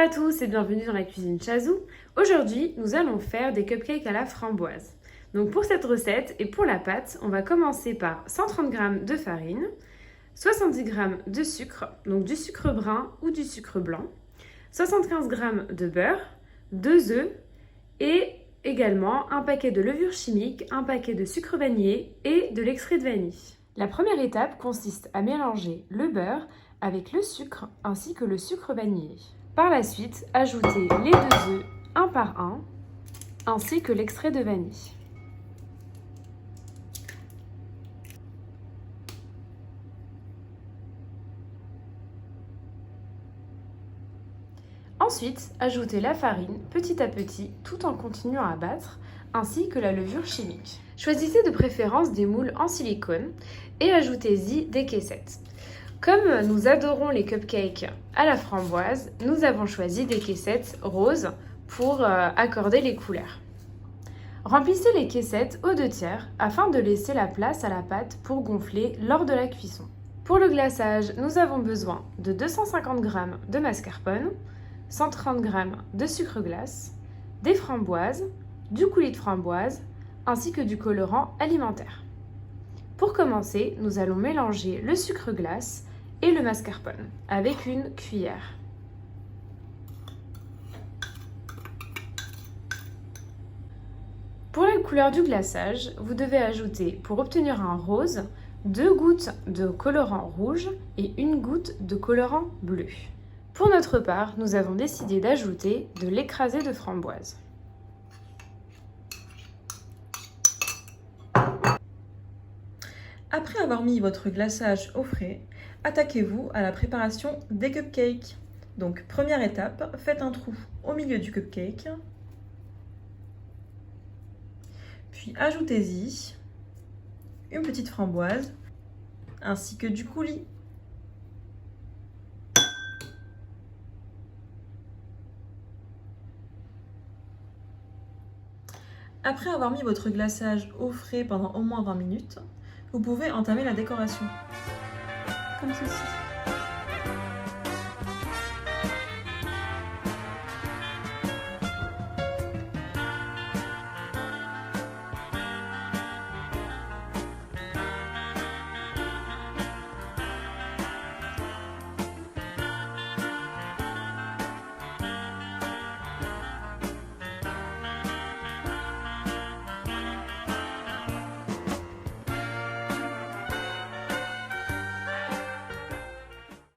à tous et bienvenue dans la cuisine Chazou. Aujourd'hui, nous allons faire des cupcakes à la framboise. Donc pour cette recette et pour la pâte, on va commencer par 130 g de farine, 70 g de sucre, donc du sucre brun ou du sucre blanc, 75 g de beurre, 2 œufs et également un paquet de levure chimique, un paquet de sucre vanillé et de l'extrait de vanille. La première étape consiste à mélanger le beurre avec le sucre ainsi que le sucre vanillé. Par la suite, ajoutez les 2 œufs un par un ainsi que l'extrait de vanille. Ensuite, ajoutez la farine petit à petit tout en continuant à battre, ainsi que la levure chimique. Choisissez de préférence des moules en silicone et ajoutez-y des caissettes. Comme nous adorons les cupcakes à la framboise, nous avons choisi des caissettes roses pour accorder les couleurs. Remplissez les caissettes aux 2/3 afin de laisser la place à la pâte pour gonfler lors de la cuisson. Pour le glaçage, nous avons besoin de 250 g de mascarpone, 130 g de sucre glace, des framboises, du coulis de framboise ainsi que du colorant alimentaire. Pour commencer, nous allons mélanger le sucre glace et le mascarpone avec une cuillère. Pour la couleur du glaçage, vous devez ajouter, pour obtenir un rose, 2 gouttes de colorant rouge et 1 goutte de colorant bleu. Pour notre part, nous avons décidé d'ajouter de l'écrasé de framboise. Après avoir mis votre glaçage au frais, attaquez-vous à la préparation des cupcakes. Donc, première étape, faites un trou au milieu du cupcake. Puis ajoutez-y une petite framboise ainsi que du coulis. Après avoir mis votre glaçage au frais pendant au moins 20 minutes, vous pouvez entamer la décoration, comme ceci.